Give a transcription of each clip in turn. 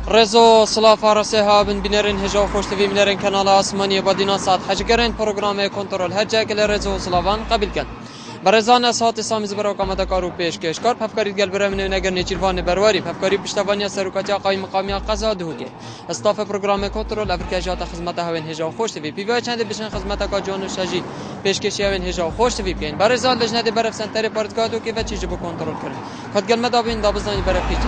رزو صلاة فارسي هابن بنرن هجا خوش تفي بنرن كنال آسمانية بدينا ساعت حجگرن پروگرام کنترل هجا کل رزو صلاوان قبل کن برزان اسات سامیز برای کامتا کارو پیشکش کار پفکارید گل برای من نگر نیچیروان برواری پفکاری پشتوانی سرکاتی آقای مقامی قضا دهوگه استاف پروگرام کنترل افریقیات خدمت هاون هجا خوش تفی پیوای چند بشن خدمت کا جان و شجی پیشکشی هاون هجا خوش تفی کن برزان لجنه برف سنتر پارتگادو که و چیزی بو کنترل کرد خود گل مدابین دابزانی برف پیچ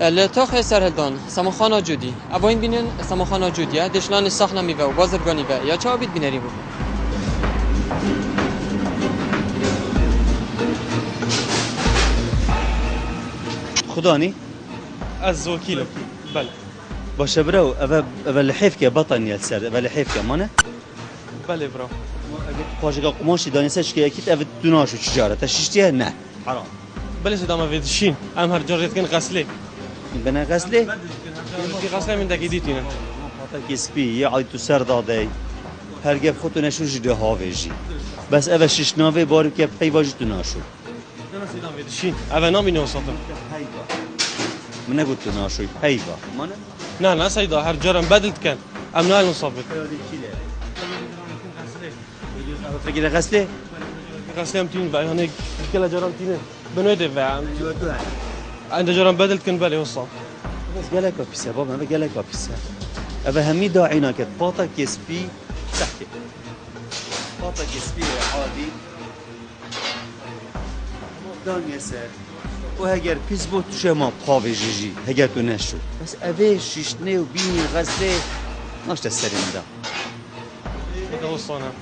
لتاخ سرهلدان سماخانا جودی اباین بینن سماخانا جودیه دشلان ساخنا میوه و بازرگانی و یا چه آبید بینری بود خداني از وكيله بله باشه برو اول حیف که بطنی سر اول حیف که مانه بله برا خواهش که قماشی دانستش که اکید اول دوناشو چجاره تشیشتیه نه حرام بله سدام ویدشین ام هر جارت کن غسله بنا غسله في غسله من دقيقتين حتی کسبی یه عادی تو سر داده هر گپ خودتو نشون جده هاویجی بس اول شش ناوه باری که پیواجی تو ناشو انا سدام ویدشین اول نامی نوصلت من نگوت تو ناشوی پیوا مانه نه سيدا هر جارم بدلت كان ام نال نصابت فکر غسله غسله امتين بقى هناك كلا جارم تين بنوده و عند جارم بدلت كان بالي وصل بس قالك بيسا بابا ما قالك بيسا أبا همي داعينا كت باطا كسبي سحكي باطا كسبي عادي دان يسر وهجر بيسبوت شما قاوي جيجي هجر تنشو بس أبي شيشني وبيني غسلي ناشت السرين ده هذا وصلنا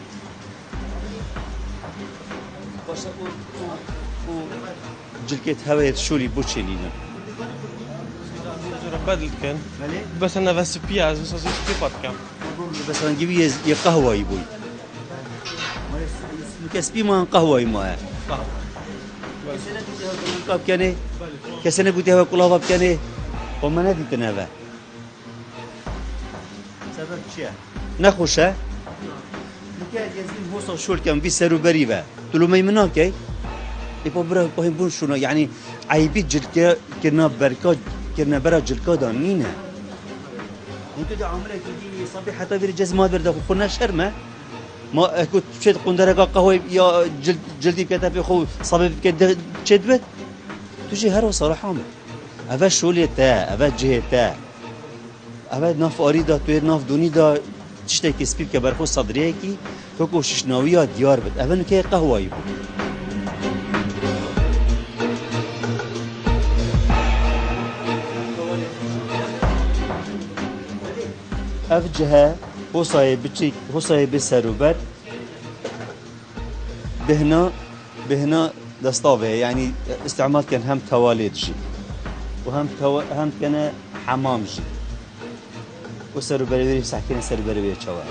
جلكت هواية شولي بوتشيلينا جارم بدلت كان بس انا بس بياز بس ازيش كيفات كان بس هنجيب قهوة يبوي كسبي ما قهوة ما كاب كاني كسنة بودي هوا كلها باب كاني وما ندي تنابه سبب شيء نخوشه نكاد يزين هوصل شول كان في سرو بريبه تلو ما يمناكي يبقى برا باهم بون شنو يعني عيبي جلكا كنا بركات كنا برا جلكا دانينا انتو دا عمرك تجي صبي حتى في الجزمات بردا خلنا شرمه ما كنت شد قندرة قهوة يا جلدي كتاب خو صبي كده شدبت تجي هرو صراحة أبى شولي تا أبى جه تا أبى ناف أريدا توير ناف دوني دا تشتى كسبيب كبرخو صدريه كي فكو ششناوية ديار بد أبى نكى قهوة يبو أفجها وصاي بتشيك وصاي بسروبر بهنا دستاوه يعني استعمال كان هم تواليد جي هم كان حمام جي وسروبر ساكن سروبر شوال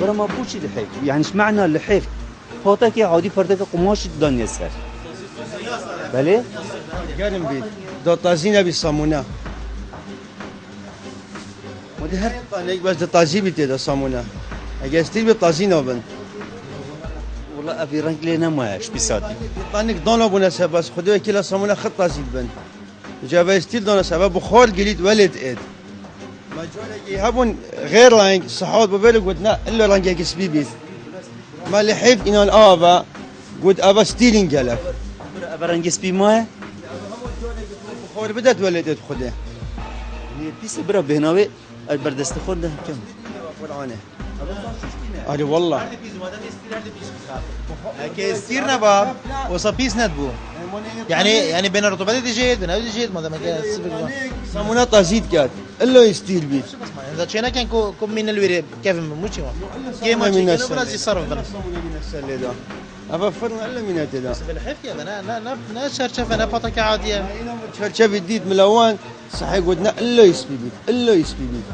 برا ما بوشي لحيف يعني ايش معنى اللحيف فوتك عادي فردك قماش الدنيا سر بله گرم بید دا تازی نبی سامونه مدی هر یک بس دا تازی بیتی دا سامونه اگه استیل به تازی نبند والله ابي رنگ لنا ماش بساتي طانك دانا بونه سه بس خدا وکیل سامونه خط تازی بند جواب استیل دانا سبب بخار گلید ولد اد مجال هبون غير رنگ صحات ببلغ ودنا الا رنگ كسبي بيت ما لحيف إن الآبا قد أبا ستيلين قلب برنجس بي ماه بخور بدأت ولدت خده بيس برا بهناوي البردست خود ده كم والعانه هذه والله كيستير نباب وصبيس ندبو يعني بين الرطوبات دي جيد بين هذه جيد ما دام كده صامونات زيد كات الا يستيل بيت اذا شينا كان كم من الوري كيف مو شيء كيما من كيما السنة. بلاش يصرف بنا من السله ده ابا فرنا الا من هذا بالحفيه انا شرشف انا بطاقه عاديه شرشف جديد ملوان صحيح قلنا الا يسبي بيت الا يسبي بيت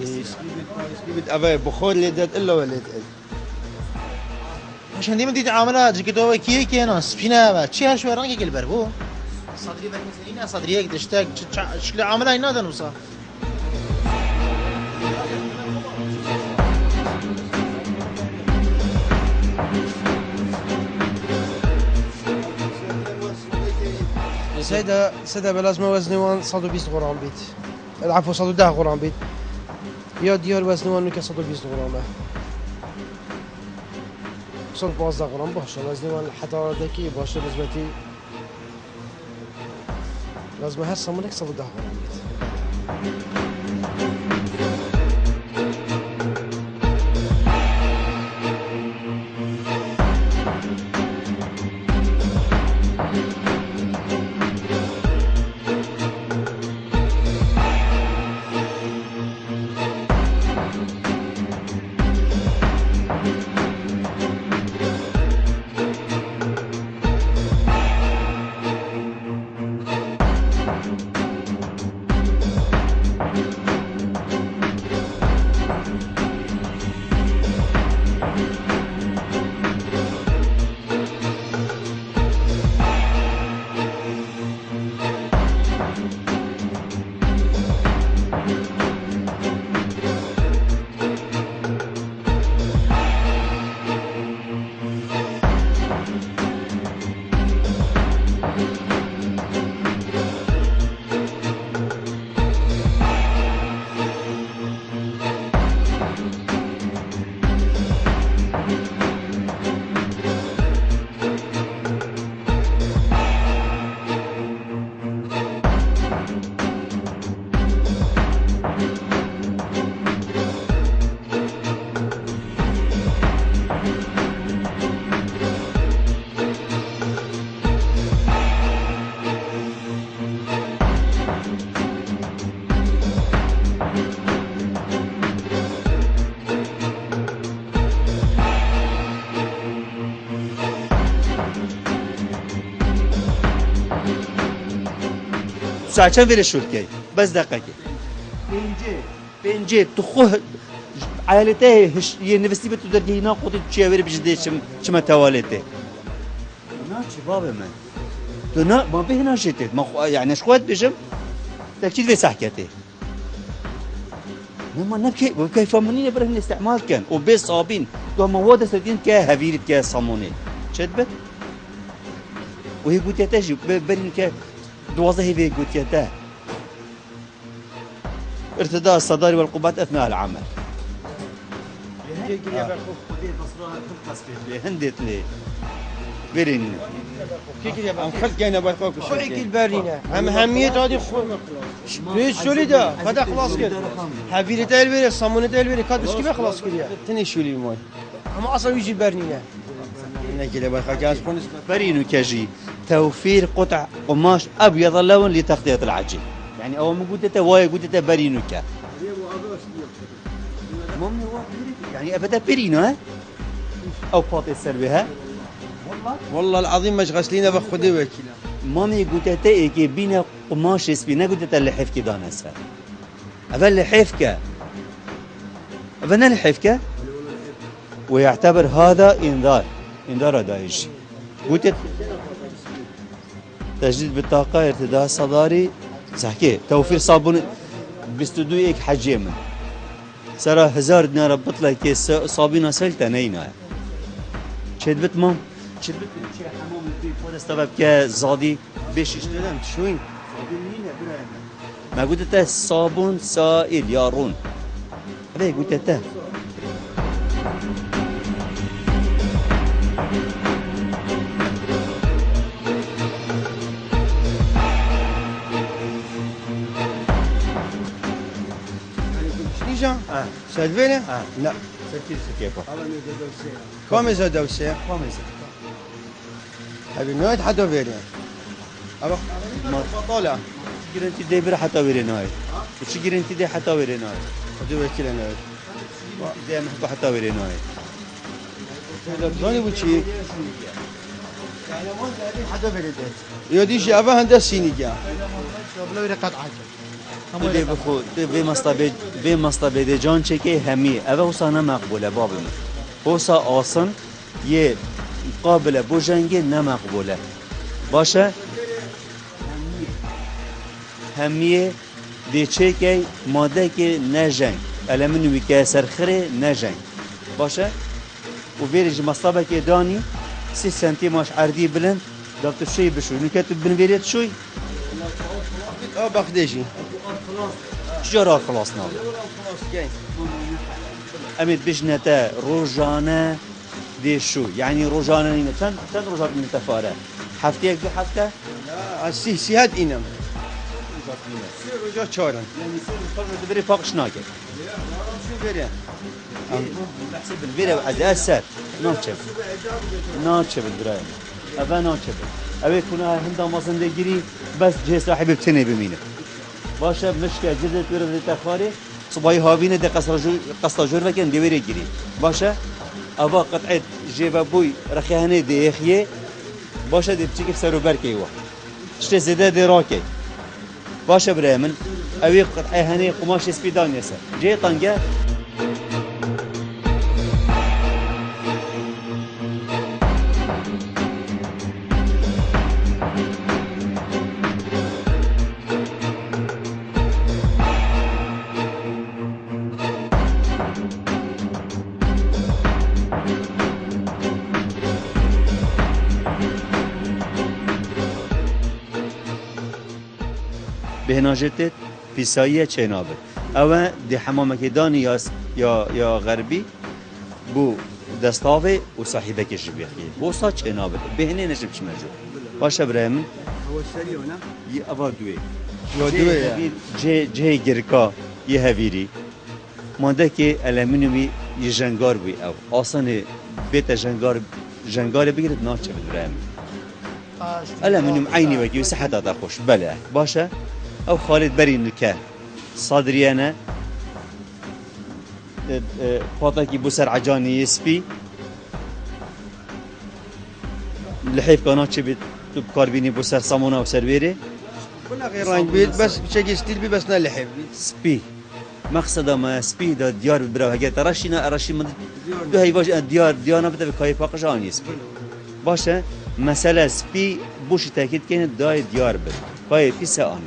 يسبي بيت ابا بخور ليدات الا ولد عشان دي مدي عامله جيكتو كي ناس فينا شي هالشوي رانك يقلبر بو صدري بالمسلمين صدري هيك تشتاق شكل عامله هنا نوصل سيدا بلازم وزنوان 120 غرام بيت العفو 110 غرام بيت يا ديار وزنوان نكا 120 غرامه 115 غرام باشه وزنوان حتى دكي باشه نسبتي لازم هسه منك 110 غرام بيت ساعة كم فيري شركة بس دقيقة بنجي تخوه عائلته هش ينفستي بتدرجي هنا قطع شيء فيري بجدي شم توالته هنا شباب من هنا ما به هنا شيء ما يعني شخوات بجم تأكيد في سحكته لما نبكي وكيف منين برهن الاستعمال كان وبس صابين دو مواد سدين كهفيرت كصاموني شدبت وهي قلت تجي برين ك دوازه هي قلت يا ارتداء الصداري والقبات اثناء العمل. هندت لي برين ام خلق كاينه بايخوك شو هيك البرينه هم همية هذه ليش شو لي ده هذا خلاص كده حبيلي تلبيري صامونه تلبيري كاد بس كيف خلاص كده تني شو لي موي اما اصلا يجي البرينه نجي لي بايخوك از كونس برين كجي توفير قطع قماش ابيض اللون لتغطيه العجين. يعني اول ما قلت واي قلت برينوكا يعني ابدا برينو ها او فاطي السربها والله العظيم مش غسلينه بخدي وكيلا مامي قلت ايكي بينا قماش اسبينا قلت اللحفكي دانسها ابل اللحفكه ابنا اللحفكه ويعتبر هذا انذار دايش قلت تجديد بالطاقه ارتداء صداري صحكي توفير صابون بستدويك حجيمه سرا 1000 دينار بطلع صابينه سلطه نينا شدبت مام شدبت شي حمام في فود استباب كزادي بيش اشتغلت شوين ما قلت له صابون سائل يارون هذا قلت له جان سلفينه لا سكير سكيفا كم زاد وسه هذه نويت حتى فيري أبغى ما طالع جرنتي دي بره حتى ويريناي وش جرنتي دي حتى ويريناي خذوا كيلو نويت دي محكو حتى ويريناي زاني بوشي حتى فيري يوديش أبغى هندسيني جا بلا ويري قطعه دي بخو دي به مستبد جان چکه همی اوه حسا نمقبوله بابم حسا آسان یه قابل بو جنگی نمقبوله باشه همیه دی چکه ماده که نجنگ المنوی که سرخره نجنگ باشه و بیرج مستبه که دانی 3 سنتی ماش عردی بلند دابتو شوی بشوی نکتو بنویرید شوی بخديشي شجرة خلاص ناوي أمد بجنة روجانا دي شو يعني روجانا نينا كان روجات من تفارة حفتيك دو حفتة السيهات إنم رجع شارن يعني يصير الفرق فاقش ناكل شو بيري بحسب الفيرا بعد أسر ناتشب البراي أبا ناتشب أبي كنا هندا ما زندگيري بس جه صاحب بتني بمينه باشه مشكله جدت ورد تخاري صباي هاوينه ده قصاجور وكن ديوري جري باشه ابا قطعه جيبه بوي رخيهنه دي اخيه باشه دي بتيك سرو بركي وا شت زده دي راكي باشه برامن اوي قطعه هني قماش سبيدان يسا جي طنجه بهناجتت پیساییه چنابه اوه دی حمامه دانی یا غربی بو دستاوه و صاحبه که جبیخیه بوسا چنابه بهنه نجم چمجو باشه برای من هو السريع هنا یه اوه دوی دوه جه گرکا یه هویری مانده که المینومی یه جنگار بوی او آسان بیت جنگار بگیرد ناچه برای من المینوم عینی وکی و صحت آتا خوش بله باشه او خالد برين الكه صادريانا فاطاكي بوسر عجاني يسبي لحيف قناه شبت بكاربيني بوسر صامونا وسربيري كنا غير رانج بيت بس بشكل ستيل بي بس نلحف سبي مقصد ما سبي دا ديار برا هجا ترشينا ارشي من دو هي باش ديانا بده بكاي فاقش اني سبي باشه مساله سبي بوش تاكيد كانت داي ديار بد باي في ساعه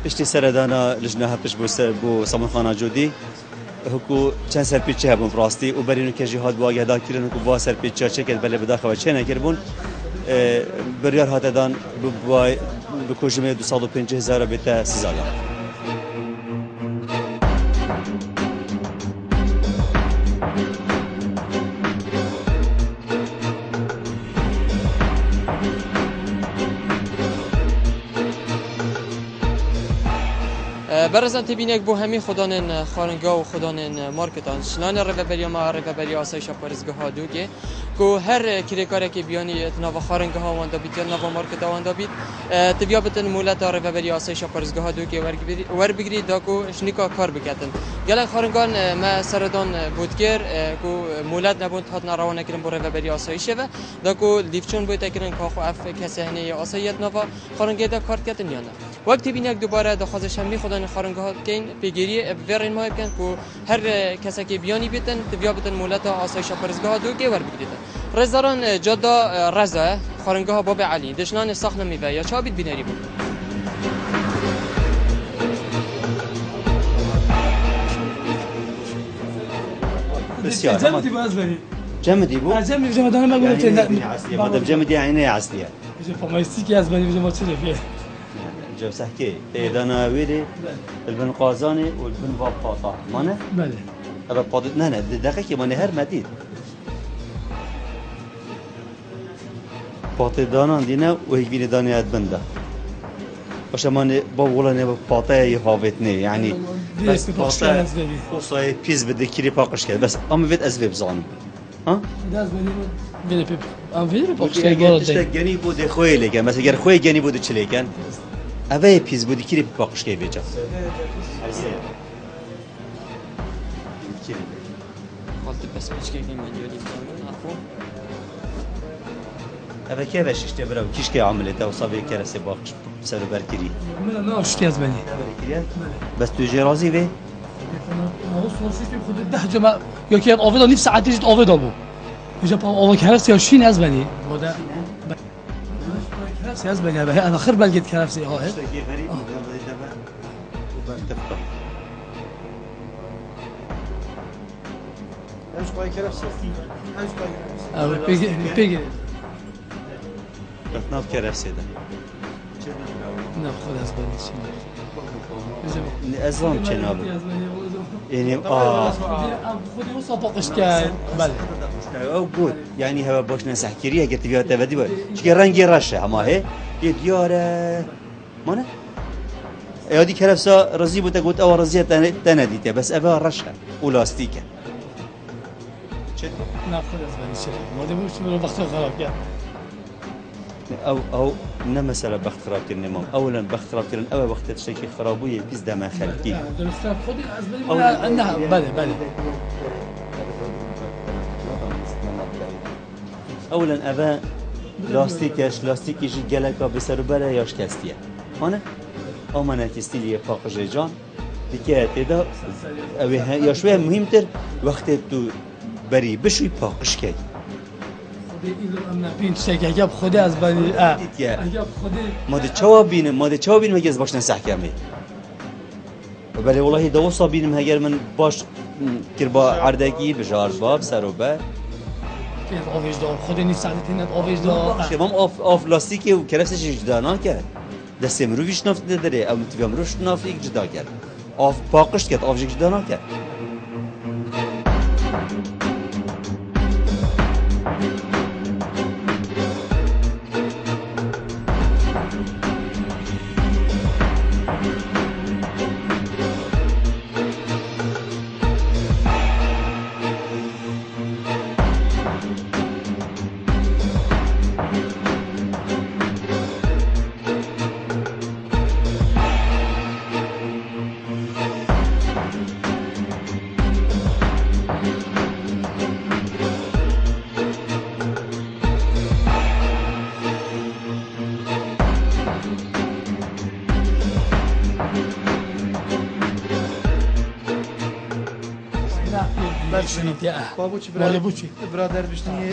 پشتی سردانا لجنه هفتش بو سامان خانه جودی هکو چند سر پیچه هبون فراستی و برینو که جهاد با یهدا کرن هکو با سر پیچه چه کرد بله بداخل و چه نکربون بریار هات دان بکوجمه 250,000 بیت سیزالا برزن تبینک بو همی خدانن خارنگا و خدانن مارکتان شنان رفبریا ما رفبریا آسایش پارزگاه ها دوگه که هر کریکاره که بیانی نوا خارنگا ها واندا بیت یا نوا مارکت ها واندا بیت تبیا بتن مولت رفبریا آسایش پارزگاه ها دوگه ور بگیرید داکو شنیکا کار بکتن گله خارنگان ما سردان بودگر که مولت نبود هات نروانه کردن بر رفبریا آسایش و داکو لیفچون بود کردن کاخو اف کسهنه آسایت نوا خارنگا دا کارت کردن یا نه وقتی بینک دوباره دخوازش همی خدان خارنگا ها کین پیگیری ورین ما بکن که هر کسی که بیانی بیتن تبیا بتن مولت آسایش پرزگاه دو که ور بگیرید رزداران جدا رزا خارنگا ها باب علی دشنان ساخن میوه یا چابید بینری بود بسیار جمدی باز بری جمدی بو جمدی جمدانه ما گفتم مادام جمدی یعنی عصلیه فماستیکی از بنی بجمع چه رفیه جو سحكي تيدانا ويلي البن قازاني والبن باب قاطع مانه بله هذا قاضي نه دقيقه مانه هر مديد قاطع دانا دينا وهيك بين دانيات بنده باشه من با ولا نه پاته هاوت نه يعني بس باشه پاته از ببین وصای پیز بده کری پاکش کرد بس اما وید از وب زانم ها از ببین بده پیپ ام ویدیو باشه اگر گارد تشت گنی بود خوی لگن مثلا اگر خوی گنی بود چه لگن اوه پیز بود کری پاکش کرد بیچا خالتي بس مش كيف من يولي عفوا اوه که وششته برو کیش که عملته و صابی کرسه باکش سر برکری من نه اشتی از بنی بس تو جرازی و انا وصل سيستم خد 10 جمع يا كان اوفيدا نفس ساعات تجي اوفيدا بو يجي با اوفي كراسي 20 از بني ودا كراسي از بني انا خير بلقيت كراسي ها همش قای کرفس همش قای کرفس او بيجي بتناف کرسه ده ناخذ از بني شي ازلام چنابه يعني خذي وصفقش كان بله او بود يعني هوا باش نسحكريه قلت بيها تبدي بود شكل رنگي رشه اما هي دياره مانا يادي كرفسا رزي بوتا قلت او رزيه تنديته بس ابا رشه ولاستيكه ناخذ از بني شي ما دموش من وقت خراب كان او نه مثلا بخت خراب کردن امام اولا بخت خراب کردن اول وقت تشکی خرابوی پیز دم خلقی درست خذي از بني انها بله بله اولا ابا لاستیکش گلکا به سر بره یاش کستیه مانه او من کستیلی پاقش جان دیگه تدا او یا شوی مهمتر وقت تو بری بشوی پاقش کی بین شک اگه خودی از بنی دیگه اگه خودی ما ده چا بینم اگه از باش نسحکمه ولی والله دوستا بینم اگر من باش کربا عردگی بجار باب سر و به كيف اوفيج دو خودی نیست ساعتی نت اوفیج دو تمام آف لاستیکی و کرفسش جدا نکرد دست امرویش نفت داره او متوی امروش نفت یک جدا کرد آف پاکش کرد آفش جدا نکرد بابوچی ولی بوچی برادر بشتنی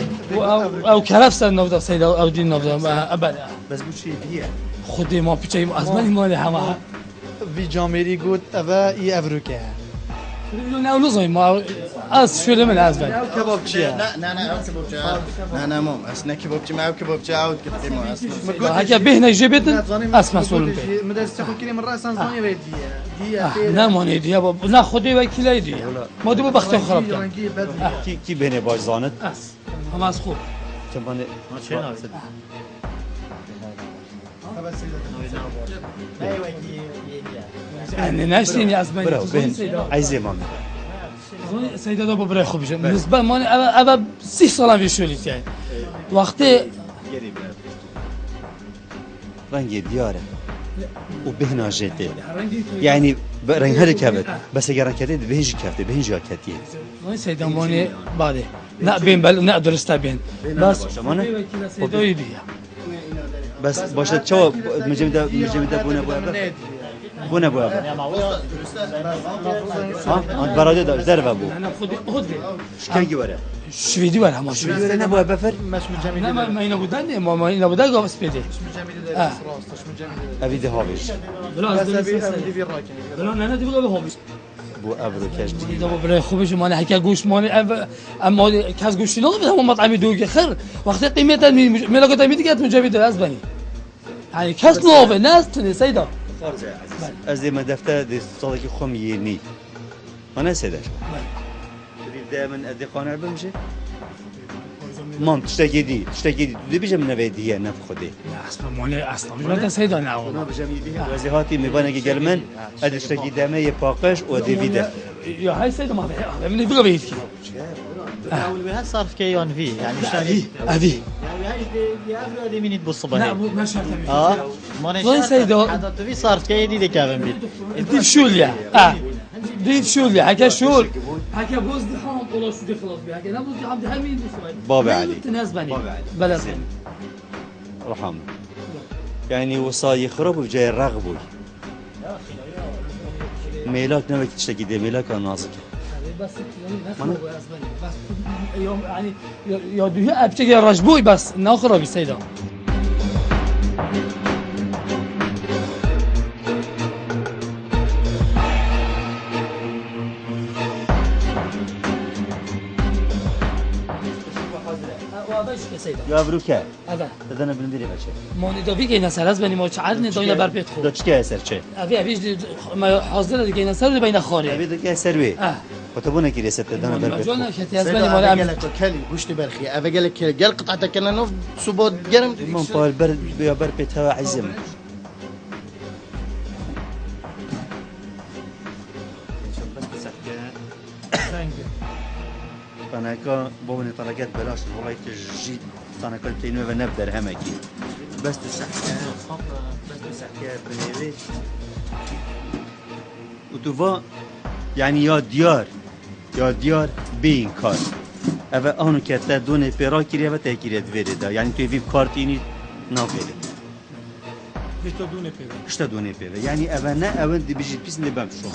او كرفس النفط سيد او دين النفط ابدا بس بوچی دیه خودی ما پیچه از بنی مال همه وی جامری گود اوه ای افروکه نه نظام ما از شده من از بنی کباب چیه نه او كبابجي نه نه مام اسنا كبابجي معه كبابجي عاود قلت ما اسمع هكا بهنا جبت اسمع سولم بي مدرسة كل من رأس زاني بيدي دي نه ماني دي نه خودی وکیلی دی ما دو بخت خراب کرد کی بینه باش زانت اس هم از خوب چمانه يعني ناشتين يا زباين برو بین عايزه مامی سيدة دو برای خوب بشه بالنسبة ماني أبا 6 سال في شغلي تاعي وقتی رنگی دیاره و بهنا جته يعني رنگ هر كبت بس اگر كده بهنج كفته بهنج كتيه ماني سيدة ماني بعده لا بين بل لا درست بين بس مانه سيدة يدي بس باشه چا مجمده بونه بو ها انت براده دار دربه بو أنا خودي شكاي وره شويدي ولا ما شو وره نبو بفر مش من جميل لا ما ينبودن ما ينبودن قام سبيدي مش من جميل راس مش من جميل ابي دهابش بلا بس ابي في الراكن بلا أنا دي بقى بهوبش بو ابرو كاش دي إذا برای خوبش مانه حکا گوش مانه اما کس گوشی نه بدهم مطعمی دوگه خیر وقتی قیمت ملاقات میدی که مجابید از بنی يعني کس نوه ناس تنی سیدا از ما دفته دي صدق خم يني انا سداش تريد دائما ادي قانع بمشي مام تشتكي دي دي بيجم نبيديه نف خدي اصلا مالي اصلا مش مثلا سيدا انا نعوض بيجم يديه وزهاتي مبانه جلمن ادي تشتكي دمه باقش ودي فيدا يا هاي سيدا ما بحق من بقى بيتك اول بها صار في كيون في يعني شادي ابي يعني هاي دي افرا دي مين تبص لا بها ما شرط ما وين سيدو؟ هذا في صار في كي دي كافن بيت دي شوليا دي شوليا هكا شول هكا بوز دي حرام والله شو دي خلاص بي هكا نبوز دي حرام دي همين بس بابا علي. تناسبني بابا علي. بلد رحم يعني وصاي خرب وجاي الرغبوي ميلاك نبك تشتكي دي ميلاك نازك بس بس يوم يعني يا دوها ابتدي رجبوي بس ناخره بسيدا يا بروكا هذا هذا انا بنديري بچه موني دو بيجي نسال از بني ما چعرني دوينا بر بيت خو دو چكه اثر چه ابي ابي ما حاضر دیگه نسال بين خاري ابي دو که اثر وی خطبونه کی رسته دانا بر جونا بيت كتي از بني مال قال لك كلي وش تبرخي ابى قال لك قال قطعتك كنا نوف سبوت قرم من بال بر بيت هوا عزم طناكا بوني طناكات بلاش والله تجي طناكا تينو ونبدر همكي بس تسحكا بنيوي وتوفا يعني يا ديار بين كار اما اونو كتا دون بيرا كيريا و تاكيريا دويردا يعني تو في كارتيني نافيري اشتا دونه بيرا يعني انا اون دي بيجي بيس نبام شو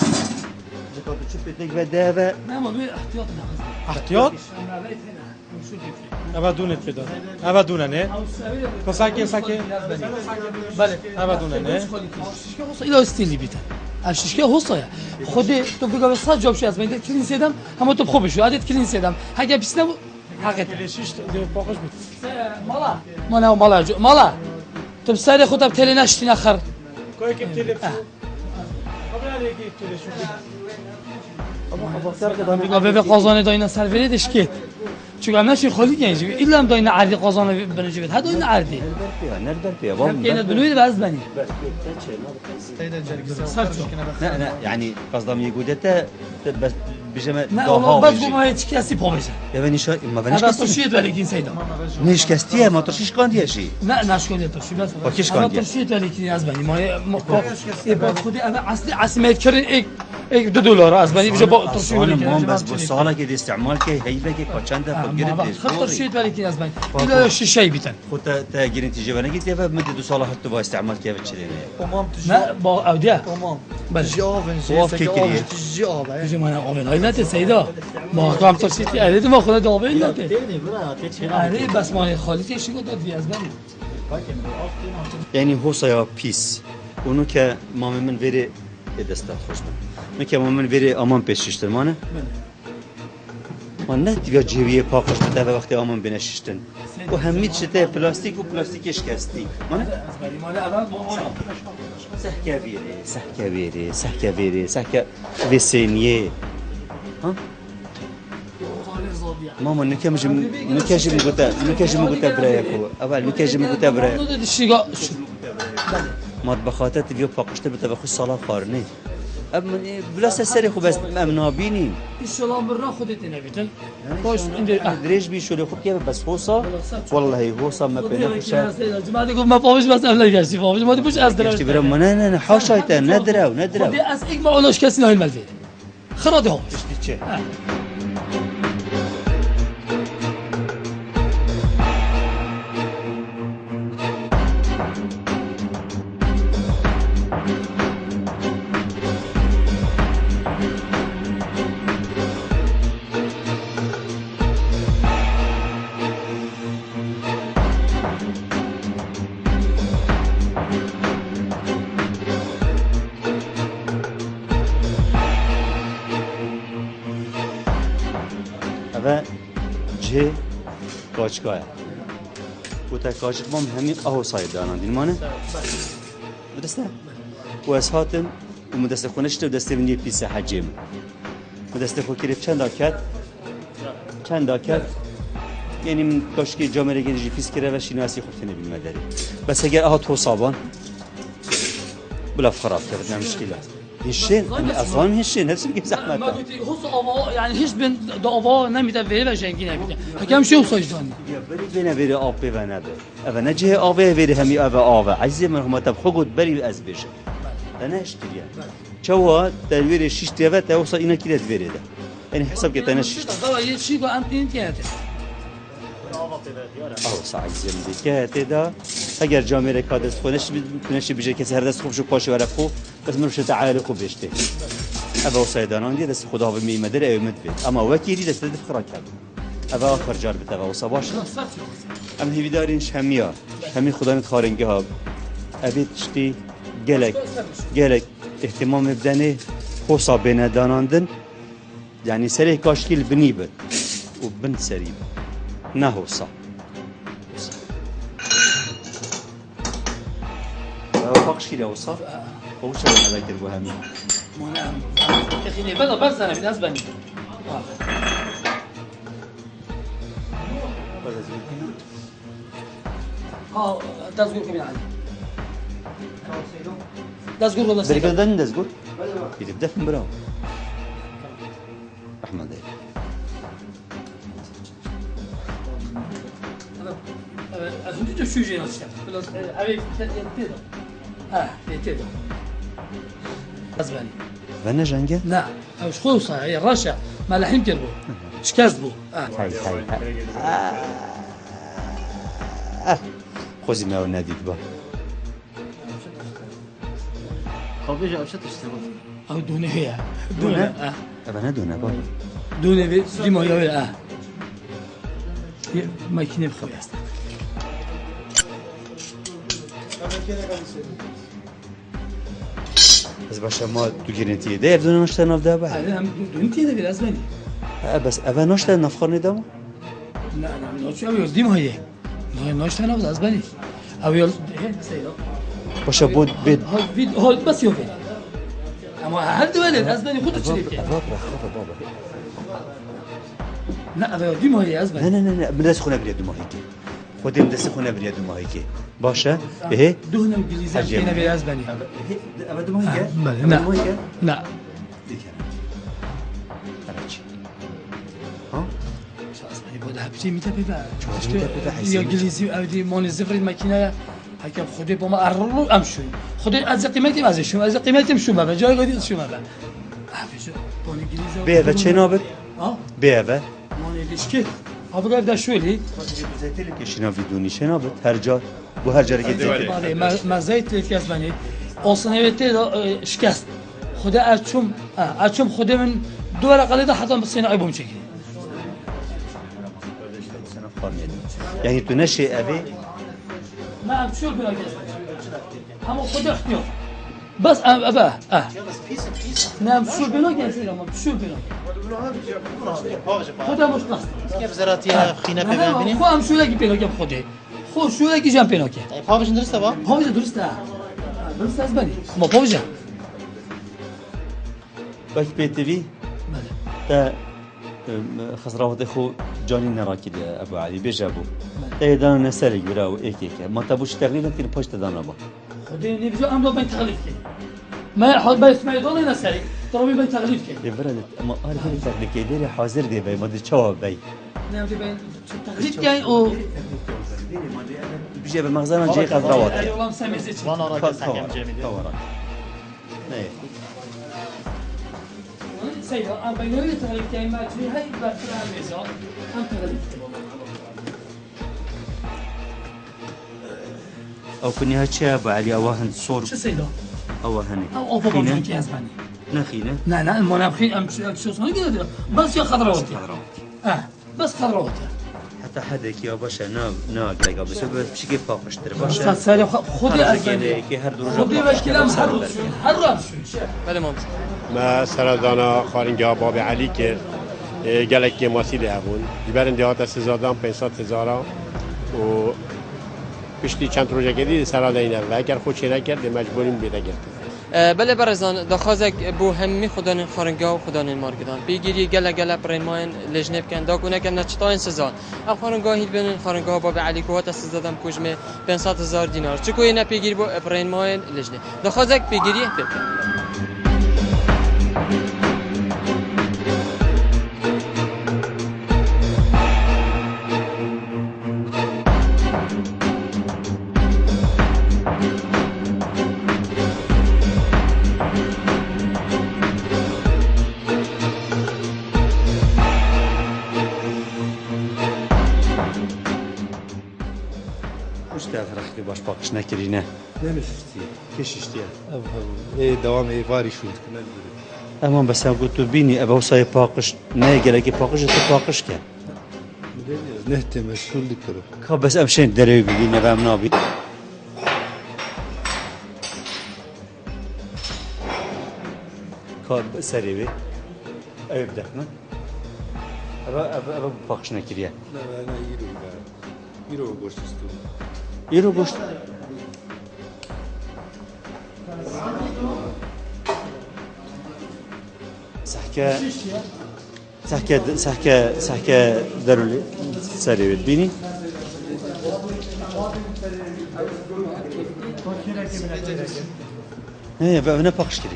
جكو تشبتك بدابا ما ما احتياط احتياط ابدونه پیدا ابدونه نه ساکن بله ابدونه نه الى استیلی بیتن اششکه هوسایا خودی تو بگو صد جاب شی از من کلین سیدم همه تو خوبه شو عادت کلین سیدم اگه بیسنم حقیقت کلیشش باقش بود مالا تو سر خودت تلی نشتی نخر کوی که تلفن خبر علیه که تلفن بگو به قازانه داینا سروری دشکت چون هم نشی خالی گنجی ایلا هم داینا عردی قازانه بنجی بید ها داینا عردی نردر بيا بابا هم كاينه بنويد باز بني لا يعني قصدهم يقودتا بس بجمع لا والله بس قوم هيك كاسي بوميجا يا بني شو ما بنش هذا كستي ترشيد ولكن سيدا نيش كستيه ما ترشيش كان دي شيء لا ناشكون يا ترشيد بس وكيش هذا كان دي ترشيد ولكن از بني ما يبقى خدي انا اصلي ما يذكرين ايك $2 از بني بجا ترشيد ولكن ما بس بالصاله كده استعمال كي هيبه كي كوتشان ده فقرت خد ترشيد ولكن از بني لا شيء بيتن خد تاجرين تيجي وانا قلت يا مدة 2 صاله حتى با استعمال كيف تشري لا با اوديا تمام بله جاوبن واف كي كريه جاوب بيجي ما انا لا سيدا ما كم ترشيد عليه ما خد دابه لا تاني برا تتشرب عليه بس ما خالتي ايش قد في از بني يعني هو صيا بيس اونو که مام من وری دستات خوش من من که مام من وری امان پیششتر مانه من نه دیگه جیویه پاکش بده وقتی امان بنششتن و همین شته پلاستیک و پلاستیکش کستی مانه سحکه وسینیه ها ماما نكاجم قلت برايكو اول نكاجم قلت برايك مطبخاتات اليوم فاقشت بتبخ الصلاة خارني بلا سري خو بس امنابيني ان شاء الله مرة خدت نبيتن باش عندي دريج بيشو لي خو كيف بس هوصا والله هوصا ما بينفش ما تقول ما فاهمش بس افلا جالسي فاهمش ما تبوش از درا تبرا انا حاشايته ندراو دي اس اك ما اولش كاس نهي الملفي خرادي هو تشتي هذا جه کاچکاه و تا کاچک مام همین آهو ساید دارن دین مانه مدسته و از هاتم و مدسته خونشته و دسته منی پیس حجم مدسته خو کلیف چند داکت یعنی من کاشکی جامعه گنجی پیس کرده و شناسی خودت نبین مداری بس اگر آها تو صابان بلا خراب کرد نمشکله هشين اصلا هشين نفس اللي ما زحمه قلت هو أبا يعني هيش بين دعوة نميت فيه وجنگی نميت حكم شو صيداني بری بنا بری آب بنا به اول نجه آب بری همی آب عزیز من هم تب خود بری از بشه انا اشتريها چوا تدویر شش تیوه تا وصل اینا کیلت بری ده یعنی حساب که انا شش ده شيء بقى انت آه سعیزم دیگه تدا اگر جامعه کادس خونش تونش بیشه کسی هر دست خوب شو پاش ورق خوب بس منو شت عائله خوب بشته ابا وصيدانان دي دست خدا به مدر ای مد بيت اما وكيلي دست دفخرا کرد ابا آخر جار بتوا وصباش ام هی دارینش همی خدا نت خارنگه ها ابي تشتي گلک اهتمام بدنه خوصا بين داناندن يعني سري كاشكيل بنيبل وبنت سريب نهوصا فاقش كده وصف هو شو انا ذاكر بوهمي اخي بدا بس انا بالنسبه لي اه دازغور كمان عادي دازغور ولا بريك دن دزغور يبدا في مراو احمد أنت شو جينا نشتغل بس أبي تيدا تيدا أزباني بنا جنگه لا مش خوصة هي رشا ما لحين كربو إيش كذبوا هاي خوزي ما وناديت با خبيجة أو شت تشتغل أو دوني هي دونه ابنا دونه با دوني دي ما يا ما يكني بخبيص بس باشه ما تو گرنتیه دیر دونه نشته ناف ده با هذا هم دون تيدا بالأزباني بس اول نشته نفخر ندامو لا شو أبي دي ما هي ناش تنا بالأزباني أو يل سيدا باشه بود بيد هول بس يوفي أما هل دولة الأزباني خود تشريك بابا لا أبي دي ما هي أزباني نه بدرس خونه بريد ما هيك خودم دست خونه بريد ما هيك باشه ايه دهنا انجليزي فينا بالأزباني ابد ما هيك لا لا ها يبغى هبتي متى بيبقى يا انجليزي او دي مون الزفر الماكينه هكا خدي بما ارلو امشي خدي از قيمتي از شو از قيمتي شو ما جاي غادي شو ما حافظ بون انجليزي بيه چنابت اه بيه مون الاشكي ابغى ابدا شو لي که شنا ویدونی شنا بود هر جا بو هر جا گیت ما زيت اللي اسباني اصلا هيتي شكست خدي اتشم خدي من دول قليله حتى بالصناعي بمشي يعني تو نشي ابي ما شو بلاقي هم خد اختيار بس ابا نعم شو بلاقي ما شو بلاقي خدا مش قصد كيف زراتيها خينا ببینیم خو هم شو لاقي بلاقي خدي خو شو لاقي جام بلاقي پاوش درسته با هو درسته درست از بني ما بوجه باش بيتي تا خسراوت خو جاني نراكي ابو علي بيجابو تيدان نسالك براو ايكيك ما تبوش تقريبا تين باش تدان ابا خدي نبجو ام بين تغليف كي ما حد بس ما يضل نسالي ترى بين تغليف كي يبرد ما عارف تقلك ديري حاضر دي باي ما دي تشوا باي نعم بين تغليف كي او بيجي بالمخزن جاي خسراوت اي والله مسامي زيت وانا راك ساكم جامد سيدا ام بين يريد تغليف كي ما تجي هاي باترا ميزان ام تغليف او كني هاتشي ابو علي اوهن صور شو سيدا اوهني او بابا كي اسباني نخينه لا المنافقين ام شو صار كده بس يا خضراوتي بس خضراوتي حتى حدك يا باشا نا قلقا بس بشكل فاقش ترى باشا سالي خذي اسباني كي هر درجه خذي باش كلام حرام بله مامس ما سردانا خارنگی باب علی که گلک ماسی هبون جبرن دهات سزادان 500,000 و پشتی چند روزه کردی سراد اینه و اگر خود چه نکرد مجبوریم بیده گرد بله برزان دخوازک بو همی خودان خارنگا و خودان مارکدان بیگیری گله گله برنماین لجنه بکن دا کنه که نچتاین سزا خارنگا هیچ بین خارنگا با علی کوات سزادم کجمه 500,000 دینار چکوی نه بیگیری بو برنماین لجنه دخوازک بیگیری بکن باش باقش نکرینه نمیشتی کششتیه ای دوام ای واری شد اما بس هم گوتو بینی ابا وسای باقش نه گله که باقش تو باقش که نهت مسئول کرد که بس امشین دره بگی نبام نابی که سری بی ایب دخنه ابا باقش نکریه نه نه یرو گوشت استو یرو گوشت سحكة ضروري سريع بيني ايه بقى نفقش كده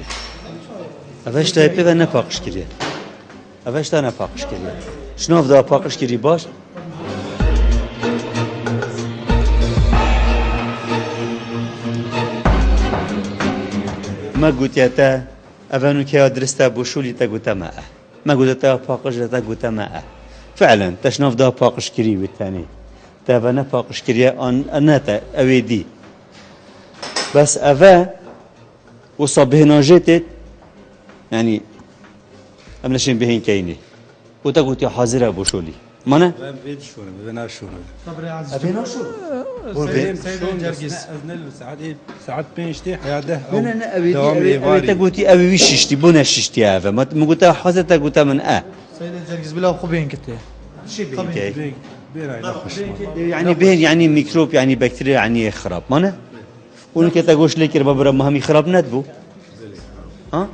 افاش تايبي و نفقش كده افاش تا نفقش كده شنو افضل افقش كده باش ما قلت يا تا افانو كي ادرستا بوشولي تا قلت ما قلت تا فاقش تا قلت ما فعلا تشناف دا فاقش كري بالثاني تا فانا فاقش كري انا تا اويدي بس افا وصبه ناجتت يعني امنشين بهين كيني وتا قلت يا حاضر بوشولي مانا ben bed şunu ben şunu ابينا شو سيد جرجس ازنل ساعات بينشتي حياده لا لا ابي تقولتي ابي وششتي بنا ششتي هذا ما قلت حاضر تا قلت من سيد جرجس بلا خوبين كنت يعني بين يعني ميكروب يعني بكتيريا يعني خراب مانا ونك تقولش لك ربما ما هم يخرب ندبو ها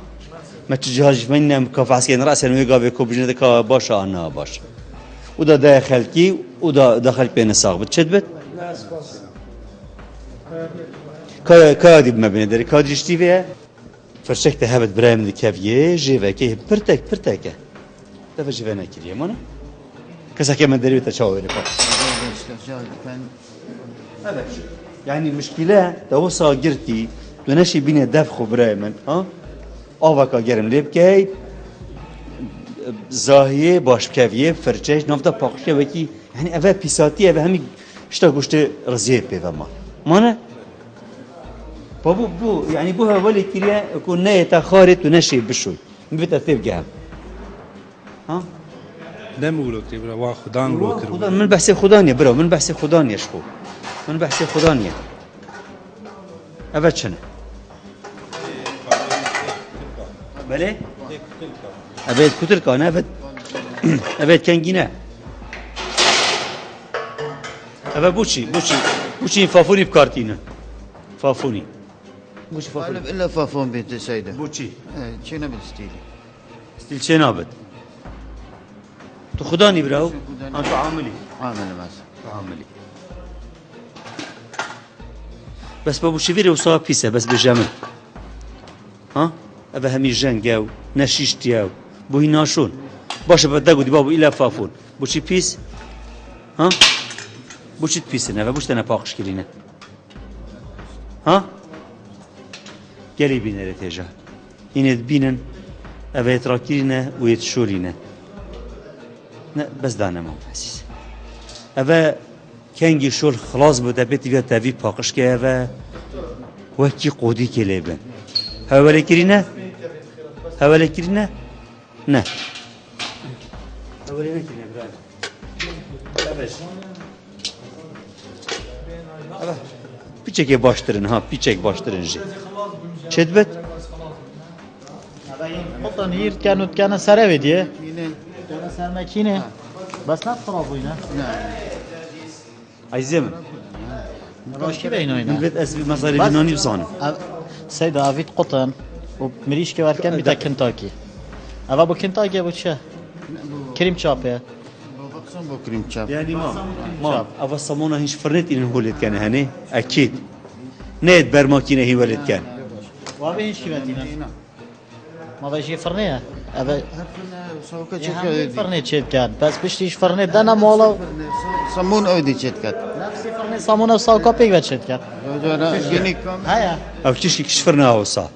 ما تجهاج من كفاسكين راسا ويقابي كوبجنه كا باشا انا باش ودا داخل كي ودا دخل بين الساق بتشدبت كادي ما بين دري كاديشتي فيها فرشكت هبت برايم الكافيه جيفا كي برتك دفع جيفانا كريا مانا كسا كي من دري تشاوري يعني مشكلة توصى قرتي تنشي بين دفخ برايم ها آوكا گرم لب كي زاهیه باش کاویه فرچش نفتا پاکشه وکی یعنی اوه پیساتیه و همی شتا گوشت رزیه پیدا ما نه بابو بو يعني بو هولي كريا يكون نية تخارت ونشي بشوي مبيت تبقى ها دم ولوتي برا وا خدان ولوتي من بحثي خدانية برا من بحثي خدانية شخو من بحثي خدانية أبد شنو بله أبد كتر كان أبد كان جينا أبد بوشي فافوني بكارتينا فافوني بوشي فافوني إلا فافون بنت سيدة بوشي شنو بالستيلي ستيل شنابت تو خداني براو أنت عاملي عاملي بس بابو شفيري وصاب فيسا بس بجمل ها أبا همي جنجاو نشيشتياو بوهي ناشون باشه بدأ قدي بابو إلا فافون بوشي بيس ها بوشي بيسنا بوش تنا باقش كلينا ها قالي بينا رتجا إن بينن أبا يتراكينا ويتشولينا بس دانا ما حسيس أبا كانجي شول خلاص بده بيتي فيها تافي باقش كأبا وكي قودي كليبن هوالي كرينا هوالي كرينا نه هوالي نكرينا برای أباش أبا پیچه که باشترن ها پیچه که باشترن جی چه دبت؟ حطن هير كانوا سراوي دي كانوا سر ماكينه بس لا تخربوينه عايزين راشي بينه من بيت أسبي مصاري بناني بصانم سيدة افيت قطن ومريش كوار كم بتا كنتاكي افا ابو كنتاكي ابو تشا كريم شابه بقسم بو كريم شاب يعني ما أبغى صمونة هيش فرنت إن ولد كان هني أكيد نيت برماكينة هي ولد كان وابي ايش كيفاتينا ما بيجي فرنيه ابا سوكا يعني شكا فرنيه تشيت كان بس بشتيش فرنيه دانا مولا صمون اودي شتكت نفسي فرنيه صامونه وساوكا بيك بتشيت كان جيني كم هيا أو تشي كشفرنا وصا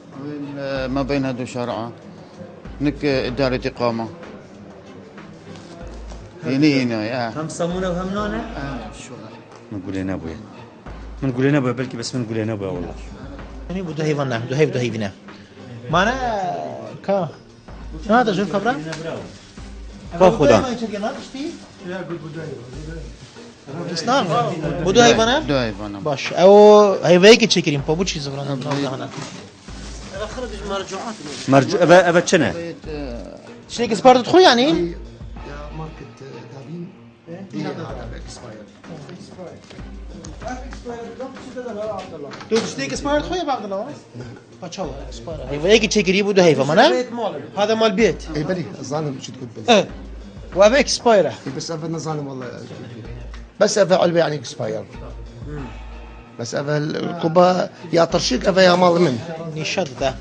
ما بين هدو شارعة نك إدارة إقامة هنا يا هم صمونة وهم نونا من قول لنا أبويا من قول لنا أبويا بلكي بس من قول لنا أبويا والله يعني بده هيفنا بده هيفنا ما انا كا هذا شوف خبره خدا اسلام بده هيفنا داي بنا باش او هيفيك تشكرين بابو شي زبران هنا مرجع أبا تشنا شنو سبارت تخو يعني تو تشتيك سبارت خويا بعد الله باتشاو سبارت هيفيك تشكري بده هيفا مانا هذا مال بيت اي بلي ظالم شو تقول بلي وابيك سبايره بس افا ظالم والله بس افا علبه يعني اكسباير بس افا الكوبا يا طرشيك افا يا مال من نشد ده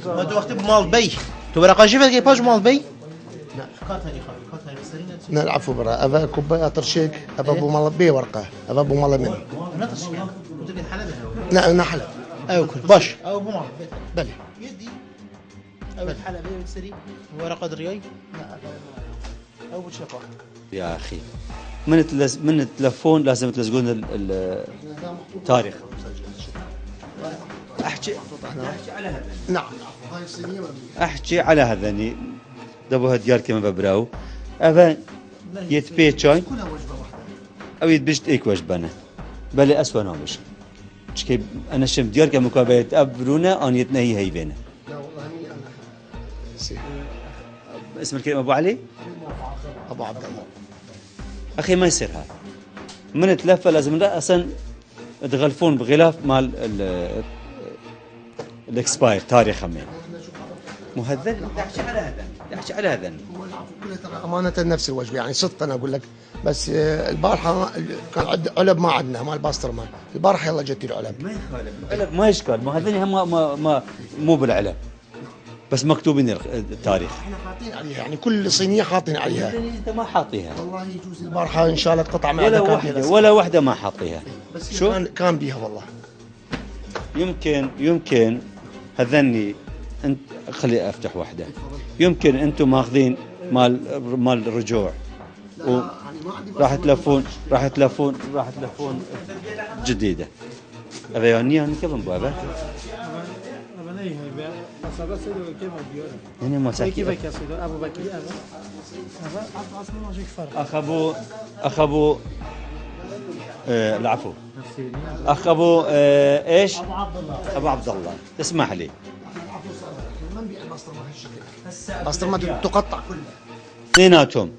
ما تو وقت مال بي تو ورقه شفت كيف باج مال بي لا العفو برا افا كوبا يا طرشيك افا ابو مال بي ورقه افا ابو مال من لا انا حلب ايوه كل باش او مو مال بلي يدي او الحلبة بتسري ورقه درياي او بتشقه يا أخي من التلفون لازم تلزقون التاريخ أحكي على هذا نعم أحكي على هذا يعني دبوها ديار كما ببراو أفا يتبيتشاي أو يتبشت إيك وجبنا بل أسوأ نامش شكي أنا شم ديار كما كابيت أبرونا أن يتنهي هيبنا لا والله اني انا اسم الكريم أبو علي ابو عبد الله أخي ما يصير هذا من التلفة لازم لا أصلا تغلفون بغلاف مال الاكسباير تاريخ همين مهذب تحكي على هذا تحكي على هذا هو العفو كله ترى امانه نفس الوجبه يعني صدق انا اقول لك بس البارحه كان علب ما عندنا مال باسترمان البارحه يلا جت العلب ما يخالف العلب ما يشكال ما هذين هم ما مو بالعلب بس مكتوبين التاريخ احنا حاطين عليها يعني كل صينيه حاطين عليها انت ما حاطيها والله يجوز البارحه ان شاء الله قطع مع ولا واحده ما حاطيها بس شو كان بيها والله يمكن هذني انت خلي افتح واحده يمكن انتم ماخذين مال الرجوع راح تلفون جديده ابياني انا كيف بابا هنا مساكين اخ ابو العفو اخ ابو ايش ابو عبد الله تسمح لي ما نبيع البسطرمه هالشكل البسطرمه تقطع كلها اثنيناتهم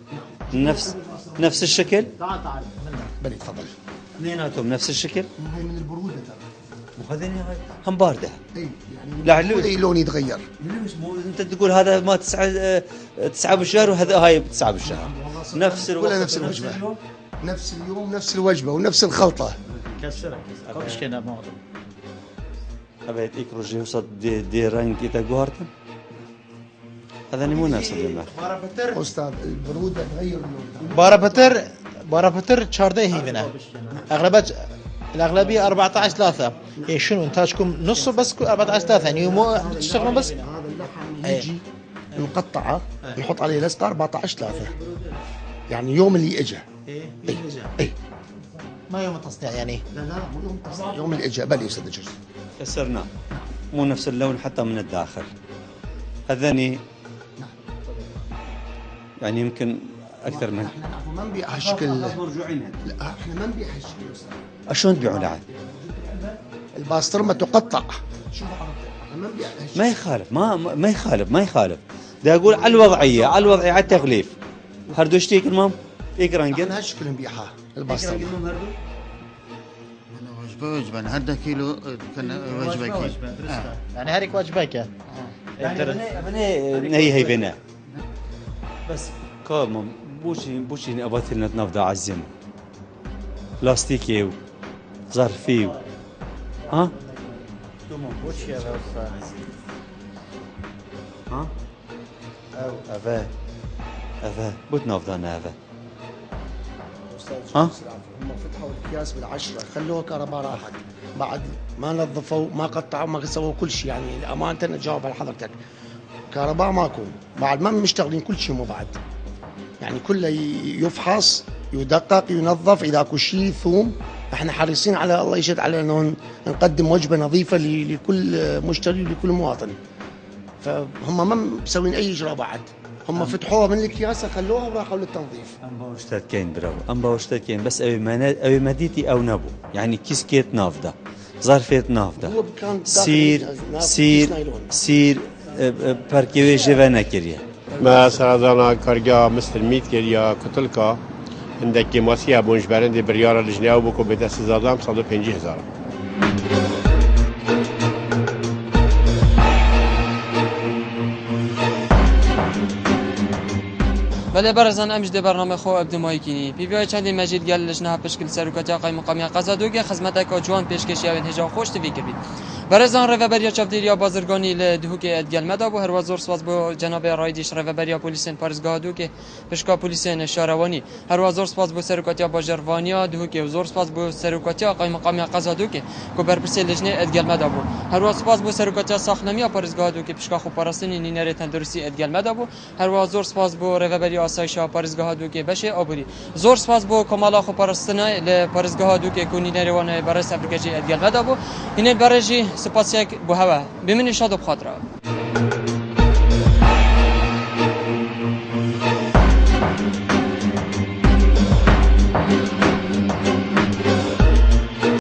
نفس الشكل تعال بلي تفضل اثنيناتهم نفس الشكل هاي من البروده ترى وهذين هم بارده اي يعني لا لون يتغير انت تقول هذا ما تسعة بالشهر وهذا هاي 9 بالشهر نفس الوقت نفس الوجبه نفس اليوم نفس الوجبه ونفس الخلطه كسرك مش كده موضوع أبيت إكروجي وصد دي رنج إذا قهرتن هذا مو نفس الجماعة استاذ البروده تغير اللون بارابتر 14 هيفنا الاغلبيه 14 3 اي شنو انتاجكم نصه بس 14 3 يعني مو تشتغلون بس هذا اللحم يجي مقطعه نحط عليه لصقه 14 3 يعني يوم اللي اجى اي ما يوم التصنيع يعني لا مو يوم التصنيع يوم اللي اجى بل يستاذ جرس كسرناه مو نفس اللون حتى من الداخل هذني يعني يمكن اكثر من احنا ما نبيع هالشكل مرجوعين لا احنا ما نبيع هالشكل يا استاذ شلون تبيعون عاد الباسترمه تقطع شوف حضرتك احنا ما نبيع هالشكل ما يخالف ده اقول على الوضعيه على التغليف هردوشتيك المام إكران احنا قل هالشكل نبيعها إكران البسطرمه قل نوم هردو وجبة وجبة هذا كيلو كان وجبة كيلو يعني هاريك واجبك يا يعني أبني هي بنا بس كامم بوشي أبغى نفضة عزم لاستيكي ظرفي ها وش يا بس ها أو أفا بوت نفضة أفا ها؟ هم فتحوا الأكياس بالعشرة خلوها كهرباء راحت بعد ما نظفوا ما قطعوا ما سووا كل شيء يعني أمانة أجاوب على حضرتك كهرباء ماكو بعد ما مشتغلين كل شيء مو بعد يعني كله يفحص يدقق ينظف إذا اكو شيء ثوم احنا حريصين على الله يشهد على انه نقدم وجبه نظيفه لكل مشتري ولكل مواطن فهم ما مسوين اي اجراء بعد هم فتحوها من الكياسه خلوها وراحوا للتنظيف ام باوشتات كاين براو ام باوشتات كاين بس اوي مديتي او نبو يعني كيسكيت نافضه ظرفيت نافضه هو كان سير باركيوي جيفانا كريا ما سرزانا كارجا مستر ميت كريا كتلكا عندك ماسيا بونج برند بريارة لجناو بكو بدس زادام 150,000 بله برزن امش ده برنامه خو ابد مایکینی پی وی چندی مجید گل لجنه پشکل سرکاتی آقای مقامی قزادوگی خدمت اکا جوان پیشکشی و هجا خوش توی کبید برزن رهبری چاودیریا بازرگانی لدهو که ادگل مدا بو هر وزور سواز بو جناب رایدیش رهبری پلیسن پارزگاه دو که پشکا پلیسن شاروانی هر وزور سواز بو سرکاتی باجروانیا دهو که وزور سواز بو سرکاتی آقای مقامی قزادو که کو برپرسی لجنه ادگل مدا بو هر وزور سواز بو سرکاتی ساخنمی پارزگاه دو که پشکا خو پاراستنی نینره تندرسی ادگل مدا بو هر وزور سواز بو رهبری آسایش پارزگاه دو که بشه آبوری زور سواز بو کمالا خو پاراستنای ل پارزگاه دو که کونی نریوانه برای سفرگجی ادگل مدا بو این برجی سپاسیک بو هوا بمن شاد بخاطره